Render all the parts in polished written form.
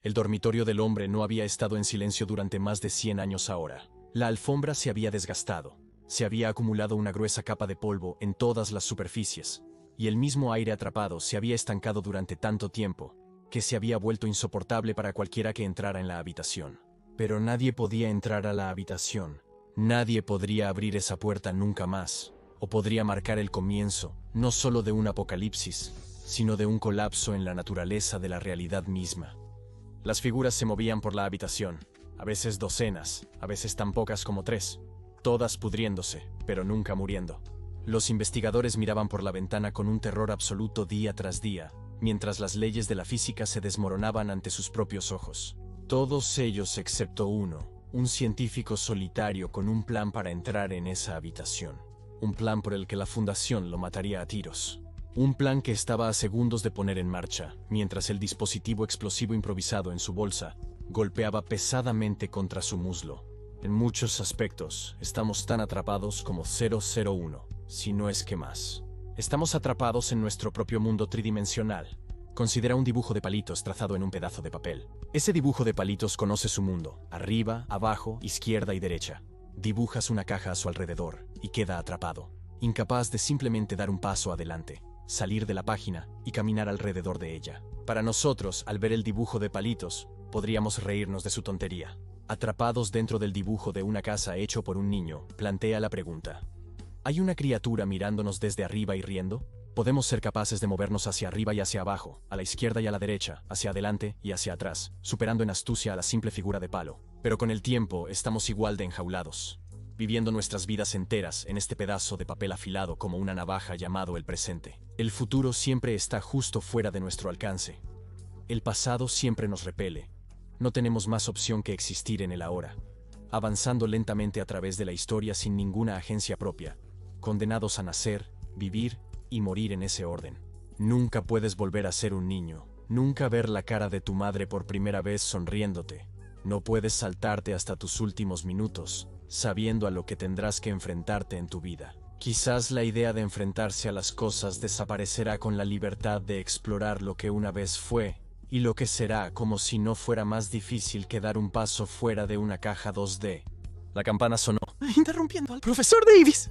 El dormitorio del hombre no había estado en silencio durante más de 100 años ahora. La alfombra se había desgastado, se había acumulado una gruesa capa de polvo en todas las superficies, y el mismo aire atrapado se había estancado durante tanto tiempo, que se había vuelto insoportable para cualquiera que entrara en la habitación. Pero nadie podía entrar a la habitación. Nadie podría abrir esa puerta nunca más, o podría marcar el comienzo, no solo de un apocalipsis, sino de un colapso en la naturaleza de la realidad misma. Las figuras se movían por la habitación, a veces docenas, a veces tan pocas como 3, todas pudriéndose, pero nunca muriendo. Los investigadores miraban por la ventana con un terror absoluto día tras día, mientras las leyes de la física se desmoronaban ante sus propios ojos. Todos ellos excepto uno, un científico solitario con un plan para entrar en esa habitación. Un plan por el que la Fundación lo mataría a tiros. Un plan que estaba a segundos de poner en marcha, mientras el dispositivo explosivo improvisado en su bolsa golpeaba pesadamente contra su muslo. En muchos aspectos, estamos tan atrapados como 001, si no es que más. Estamos atrapados en nuestro propio mundo tridimensional. Considera un dibujo de palitos trazado en un pedazo de papel. Ese dibujo de palitos conoce su mundo, arriba, abajo, izquierda y derecha. Dibujas una caja a su alrededor y queda atrapado, incapaz de simplemente dar un paso adelante, salir de la página y caminar alrededor de ella. Para nosotros, al ver el dibujo de palitos, podríamos reírnos de su tontería. Atrapados dentro del dibujo de una casa hecho por un niño, plantea la pregunta: ¿hay una criatura mirándonos desde arriba y riendo? Podemos ser capaces de movernos hacia arriba y hacia abajo, a la izquierda y a la derecha, hacia adelante y hacia atrás, superando en astucia a la simple figura de palo. Pero con el tiempo estamos igual de enjaulados, viviendo nuestras vidas enteras en este pedazo de papel afilado como una navaja llamado el presente. El futuro siempre está justo fuera de nuestro alcance. El pasado siempre nos repele. No tenemos más opción que existir en el ahora, avanzando lentamente a través de la historia sin ninguna agencia propia, condenados a nacer, vivir y morir en ese orden. Nunca puedes volver a ser un niño, nunca ver la cara de tu madre por primera vez sonriéndote. No puedes saltarte hasta tus últimos minutos, sabiendo a lo que tendrás que enfrentarte en tu vida. Quizás la idea de enfrentarse a las cosas desaparecerá con la libertad de explorar lo que una vez fue, y lo que será, como si no fuera más difícil que dar un paso fuera de una caja 2D. La campana sonó, interrumpiendo al profesor Davis.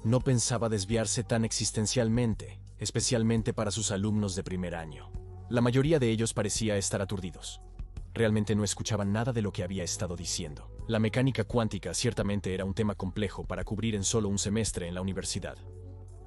No pensaba desviarse tan existencialmente, especialmente para sus alumnos de primer año. La mayoría de ellos parecía estar aturdidos. Realmente no escuchaban nada de lo que había estado diciendo. La mecánica cuántica ciertamente era un tema complejo para cubrir en solo un semestre en la universidad.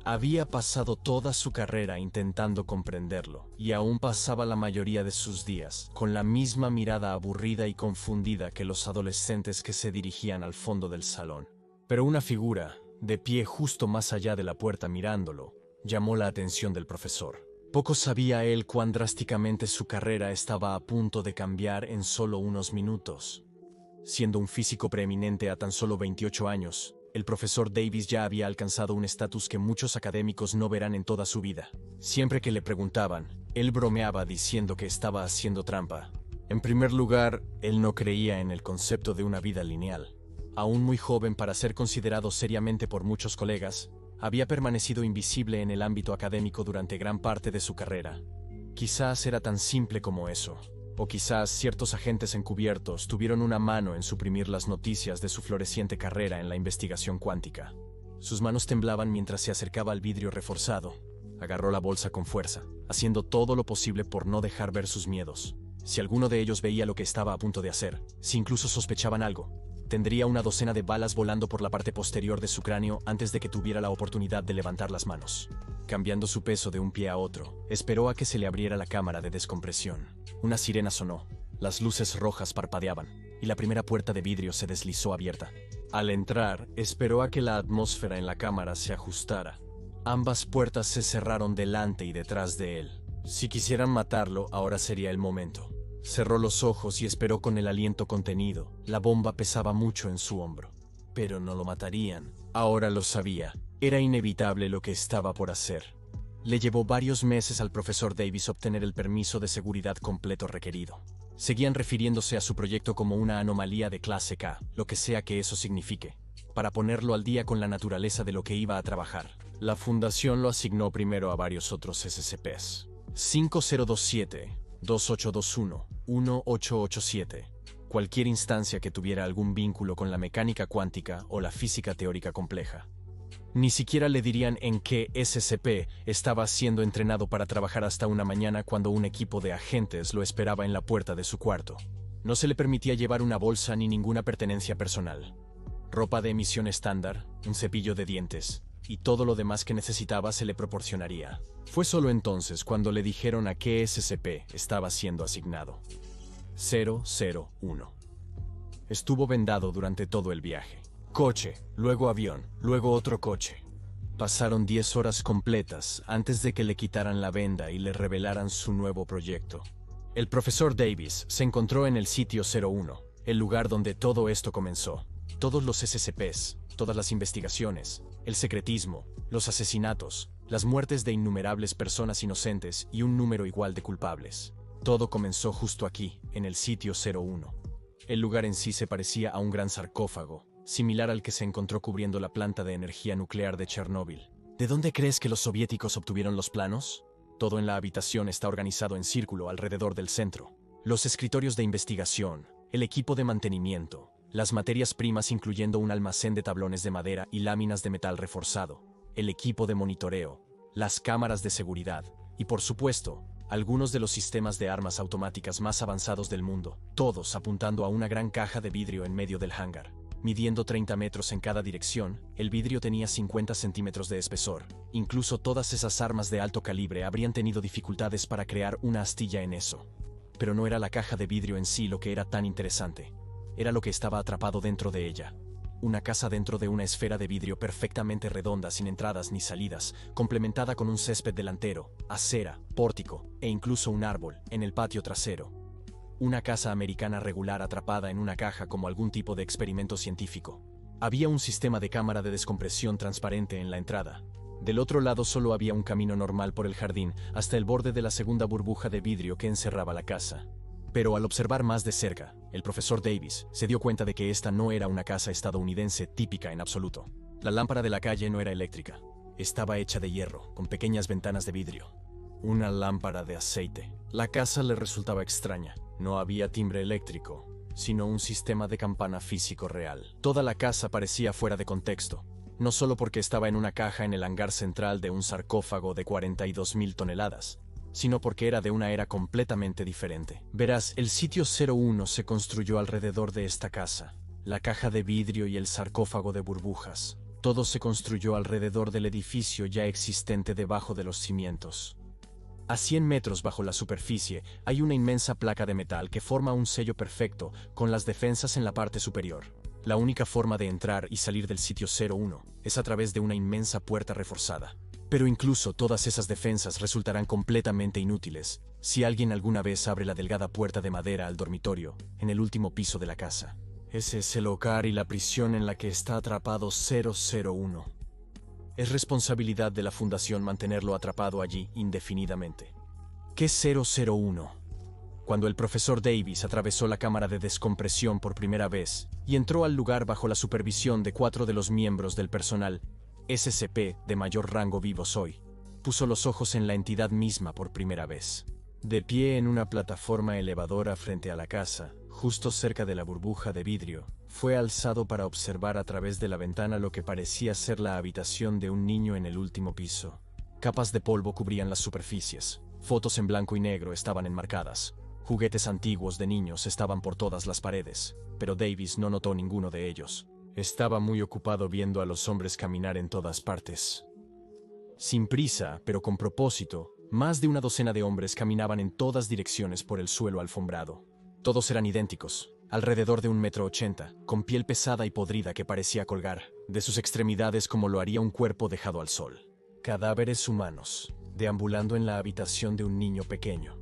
Había pasado toda su carrera intentando comprenderlo, y aún pasaba la mayoría de sus días con la misma mirada aburrida y confundida que los adolescentes que se dirigían al fondo del salón. Pero una figura, de pie justo más allá de la puerta mirándolo, llamó la atención del profesor. Poco sabía él cuán drásticamente su carrera estaba a punto de cambiar en solo unos minutos. Siendo un físico preeminente a tan solo 28 años, el profesor Davis ya había alcanzado un estatus que muchos académicos no verán en toda su vida. Siempre que le preguntaban, él bromeaba diciendo que estaba haciendo trampa. En primer lugar, él no creía en el concepto de una vida lineal. Aún muy joven para ser considerado seriamente por muchos colegas, había permanecido invisible en el ámbito académico durante gran parte de su carrera. Quizás era tan simple como eso, o quizás ciertos agentes encubiertos tuvieron una mano en suprimir las noticias de su floreciente carrera en la investigación cuántica. Sus manos temblaban mientras se acercaba al vidrio reforzado. Agarró la bolsa con fuerza, haciendo todo lo posible por no dejar ver sus miedos. Si alguno de ellos veía lo que estaba a punto de hacer, si incluso sospechaban algo, tendría una docena de balas volando por la parte posterior de su cráneo antes de que tuviera la oportunidad de levantar las manos. Cambiando su peso de un pie a otro, esperó a que se le abriera la cámara de descompresión. Una sirena sonó, las luces rojas parpadeaban, y la primera puerta de vidrio se deslizó abierta. Al entrar, esperó a que la atmósfera en la cámara se ajustara. Ambas puertas se cerraron delante y detrás de él. Si quisieran matarlo, ahora sería el momento. Cerró los ojos y esperó con el aliento contenido. La bomba pesaba mucho en su hombro. Pero no lo matarían. Ahora lo sabía. Era inevitable lo que estaba por hacer. Le llevó varios meses al profesor Davis obtener el permiso de seguridad completo requerido. Seguían refiriéndose a su proyecto como una anomalía de clase K, lo que sea que eso signifique, para ponerlo al día con la naturaleza de lo que iba a trabajar. La fundación lo asignó primero a varios otros SCPs. 5027, 2821-1887. Cualquier instancia que tuviera algún vínculo con la mecánica cuántica o la física teórica compleja. Ni siquiera le dirían en qué SCP estaba siendo entrenado para trabajar hasta una mañana cuando un equipo de agentes lo esperaba en la puerta de su cuarto. No se le permitía llevar una bolsa ni ninguna pertenencia personal. Ropa de emisión estándar, un cepillo de dientes, y todo lo demás que necesitaba se le proporcionaría. Fue solo entonces cuando le dijeron a qué SCP estaba siendo asignado. 001. Estuvo vendado durante todo el viaje. Coche, luego avión, luego otro coche. Pasaron 10 horas completas antes de que le quitaran la venda y le revelaran su nuevo proyecto. El profesor Davis se encontró en el sitio 01, el lugar donde todo esto comenzó. Todos los SCPs, todas las investigaciones, el secretismo, los asesinatos, las muertes de innumerables personas inocentes y un número igual de culpables. Todo comenzó justo aquí, en el sitio 01. El lugar en sí se parecía a un gran sarcófago, similar al que se encontró cubriendo la planta de energía nuclear de Chernóbil. ¿De dónde crees que los soviéticos obtuvieron los planos? Todo en la habitación está organizado en círculo alrededor del centro. Los escritorios de investigación, el equipo de mantenimiento, las materias primas incluyendo un almacén de tablones de madera y láminas de metal reforzado, el equipo de monitoreo, las cámaras de seguridad y, por supuesto, algunos de los sistemas de armas automáticas más avanzados del mundo, todos apuntando a una gran caja de vidrio en medio del hangar. Midiendo 30 metros en cada dirección, el vidrio tenía 50 centímetros de espesor. Incluso todas esas armas de alto calibre habrían tenido dificultades para crear una astilla en eso. Pero no era la caja de vidrio en sí lo que era tan interesante. Era lo que estaba atrapado dentro de ella. Una casa dentro de una esfera de vidrio perfectamente redonda sin entradas ni salidas, complementada con un césped delantero, acera, pórtico e incluso un árbol en el patio trasero. Una casa americana regular atrapada en una caja como algún tipo de experimento científico. Había un sistema de cámara de descompresión transparente en la entrada. Del otro lado solo había un camino normal por el jardín hasta el borde de la segunda burbuja de vidrio que encerraba la casa. Pero al observar más de cerca, el profesor Davis se dio cuenta de que esta no era una casa estadounidense típica en absoluto. La lámpara de la calle no era eléctrica. Estaba hecha de hierro, con pequeñas ventanas de vidrio. Una lámpara de aceite. La casa le resultaba extraña. No había timbre eléctrico, sino un sistema de campana físico real. Toda la casa parecía fuera de contexto, no solo porque estaba en una caja en el hangar central de un sarcófago de 42.000 toneladas, sino porque era de una era completamente diferente. Verás, el sitio 01 se construyó alrededor de esta casa. La caja de vidrio y el sarcófago de burbujas. Todo se construyó alrededor del edificio ya existente debajo de los cimientos. A 100 metros bajo la superficie hay una inmensa placa de metal que forma un sello perfecto con las defensas en la parte superior. La única forma de entrar y salir del sitio 01 es a través de una inmensa puerta reforzada. Pero incluso todas esas defensas resultarán completamente inútiles si alguien alguna vez abre la delgada puerta de madera al dormitorio en el último piso de la casa. Ese es el hogar y la prisión en la que está atrapado 001. Es responsabilidad de la Fundación mantenerlo atrapado allí indefinidamente. ¿Qué 001? Cuando el profesor Davis atravesó la cámara de descompresión por primera vez y entró al lugar bajo la supervisión de 4 de los miembros del personal SCP de mayor rango vivos hoy, puso los ojos en la entidad misma por primera vez. De pie en una plataforma elevadora frente a la casa, justo cerca de la burbuja de vidrio, fue alzado para observar a través de la ventana lo que parecía ser la habitación de un niño en el último piso. Capas de polvo cubrían las superficies, fotos en blanco y negro estaban enmarcadas, juguetes antiguos de niños estaban por todas las paredes, pero Davis no notó ninguno de ellos. Estaba muy ocupado viendo a los hombres caminar en todas partes. Sin prisa, pero con propósito, más de una docena de hombres caminaban en todas direcciones por el suelo alfombrado. Todos eran idénticos, alrededor de 1,80 m, con piel pesada y podrida que parecía colgar de sus extremidades como lo haría un cuerpo dejado al sol. Cadáveres humanos, deambulando en la habitación de un niño pequeño.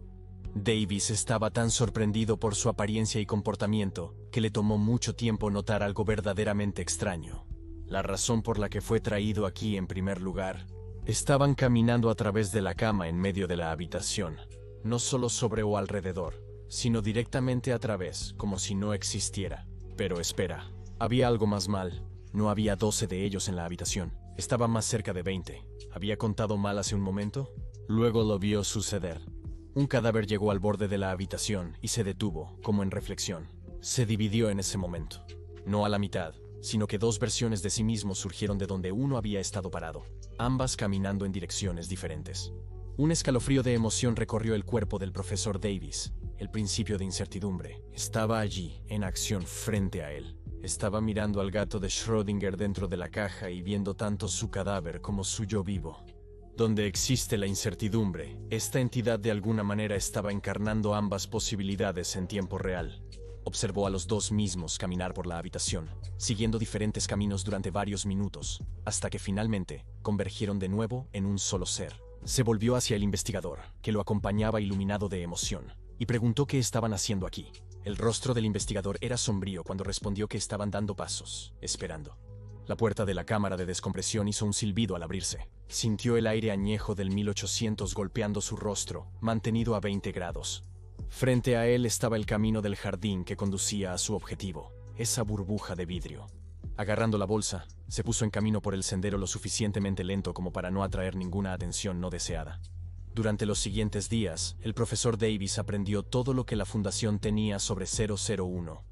Davis estaba tan sorprendido por su apariencia y comportamiento que le tomó mucho tiempo notar algo verdaderamente extraño. La razón por la que fue traído aquí en primer lugar. Estaban caminando a través de la cama en medio de la habitación, no solo sobre o alrededor, sino directamente a través, como si no existiera. Pero espera, había algo más mal. No había 12 de ellos en la habitación, estaban más cerca de 20. ¿Había contado mal hace un momento? Luego lo vio suceder. Un cadáver llegó al borde de la habitación y se detuvo, como en reflexión. Se dividió en ese momento. No a la mitad, sino que dos versiones de sí mismo surgieron de donde uno había estado parado, ambas caminando en direcciones diferentes. Un escalofrío de emoción recorrió el cuerpo del profesor Davis. El principio de incertidumbre estaba allí, en acción frente a él. Estaba mirando al gato de Schrödinger dentro de la caja y viendo tanto su cadáver como su yo vivo. Donde existe la incertidumbre, esta entidad de alguna manera estaba encarnando ambas posibilidades en tiempo real. Observó a los dos mismos caminar por la habitación, siguiendo diferentes caminos durante varios minutos, hasta que finalmente convergieron de nuevo en un solo ser. Se volvió hacia el investigador, que lo acompañaba iluminado de emoción, y preguntó qué estaban haciendo aquí. El rostro del investigador era sombrío cuando respondió que estaban dando pasos, esperando. La puerta de la cámara de descompresión hizo un silbido al abrirse. Sintió el aire añejo del 1800 golpeando su rostro, mantenido a 20 grados. Frente a él estaba el camino del jardín que conducía a su objetivo, esa burbuja de vidrio. Agarrando la bolsa, se puso en camino por el sendero lo suficientemente lento como para no atraer ninguna atención no deseada. Durante los siguientes días, el profesor Davis aprendió todo lo que la Fundación tenía sobre 001.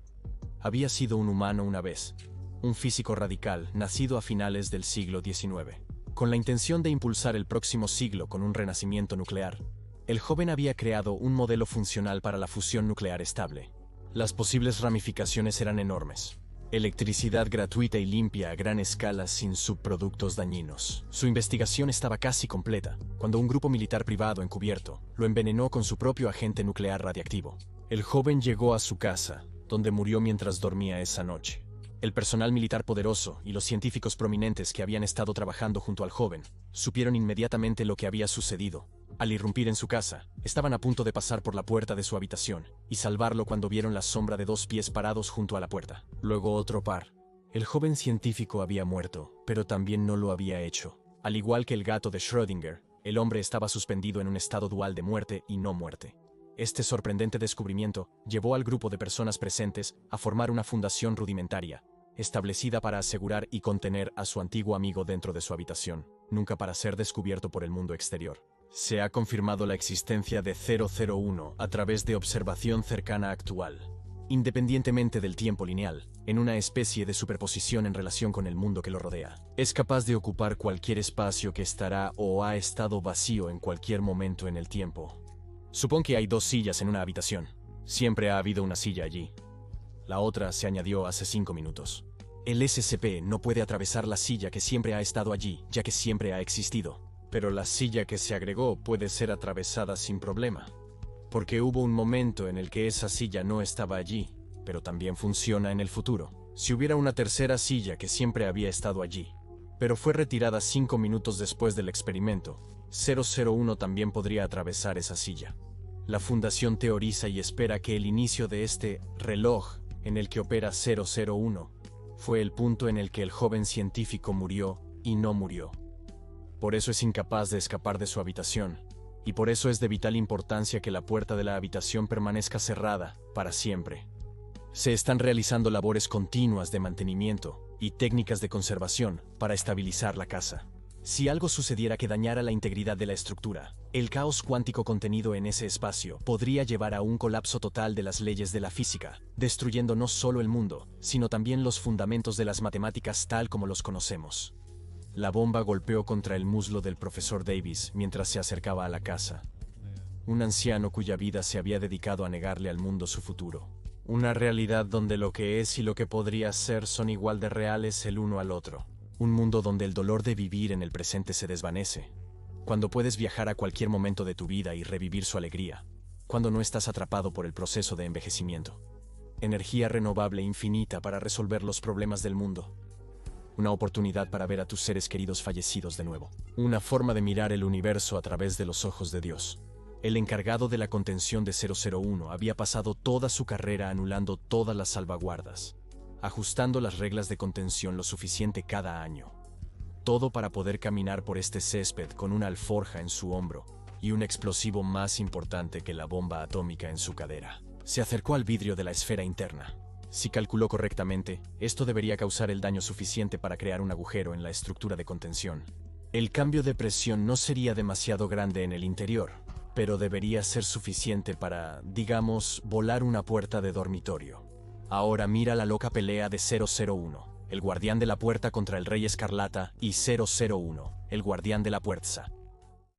Había sido un humano una vez, un físico radical nacido a finales del siglo XIX. Con la intención de impulsar el próximo siglo con un renacimiento nuclear, el joven había creado un modelo funcional para la fusión nuclear estable. Las posibles ramificaciones eran enormes. Electricidad gratuita y limpia a gran escala sin subproductos dañinos. Su investigación estaba casi completa, cuando un grupo militar privado encubierto lo envenenó con su propio agente nuclear radiactivo. El joven llegó a su casa, donde murió mientras dormía esa noche. El personal militar poderoso y los científicos prominentes que habían estado trabajando junto al joven supieron inmediatamente lo que había sucedido. Al irrumpir en su casa, estaban a punto de pasar por la puerta de su habitación y salvarlo cuando vieron la sombra de dos pies parados junto a la puerta. Luego otro par. El joven científico había muerto, pero también no lo había hecho. Al igual que el gato de Schrödinger, el hombre estaba suspendido en un estado dual de muerte y no muerte. Este sorprendente descubrimiento llevó al grupo de personas presentes a formar una fundación rudimentaria, establecida para asegurar y contener a su antiguo amigo dentro de su habitación, nunca para ser descubierto por el mundo exterior. Se ha confirmado la existencia de 001 a través de observación cercana actual, independientemente del tiempo lineal, en una especie de superposición en relación con el mundo que lo rodea. Es capaz de ocupar cualquier espacio que estará o ha estado vacío en cualquier momento en el tiempo. Supón que hay dos sillas en una habitación. Siempre ha habido una silla allí. La otra se añadió hace 5 minutos. El SCP no puede atravesar la silla que siempre ha estado allí, ya que siempre ha existido. Pero la silla que se agregó puede ser atravesada sin problema. Porque hubo un momento en el que esa silla no estaba allí, pero también funciona en el futuro. Si hubiera una tercera silla que siempre había estado allí, pero fue retirada 5 minutos después del experimento, 001 también podría atravesar esa silla. La Fundación teoriza y espera que el inicio de este reloj en el que opera 001 fue el punto en el que el joven científico murió y no murió. Por eso es incapaz de escapar de su habitación, y por eso es de vital importancia que la puerta de la habitación permanezca cerrada para siempre. Se están realizando labores continuas de mantenimiento y técnicas de conservación para estabilizar la casa. Si algo sucediera que dañara la integridad de la estructura, el caos cuántico contenido en ese espacio podría llevar a un colapso total de las leyes de la física, destruyendo no solo el mundo, sino también los fundamentos de las matemáticas tal como los conocemos. La bomba golpeó contra el muslo del profesor Davis mientras se acercaba a la casa. Un anciano cuya vida se había dedicado a negarle al mundo su futuro. Una realidad donde lo que es y lo que podría ser son igual de reales el uno al otro. Un mundo donde el dolor de vivir en el presente se desvanece. Cuando puedes viajar a cualquier momento de tu vida y revivir su alegría. Cuando no estás atrapado por el proceso de envejecimiento. Energía renovable infinita para resolver los problemas del mundo. Una oportunidad para ver a tus seres queridos fallecidos de nuevo. Una forma de mirar el universo a través de los ojos de Dios. El encargado de la contención de 001 había pasado toda su carrera anulando todas las salvaguardas, ajustando las reglas de contención lo suficiente cada año. Todo para poder caminar por este césped con una alforja en su hombro y un explosivo más importante que la bomba atómica en su cadera. Se acercó al vidrio de la esfera interna. Si calculó correctamente, esto debería causar el daño suficiente para crear un agujero en la estructura de contención. El cambio de presión no sería demasiado grande en el interior. pero debería ser suficiente para, digamos, volar una puerta de dormitorio. Ahora mira la loca pelea de 001, el guardián de la puerta contra el Rey Escarlata, y 001, el guardián de la puerta.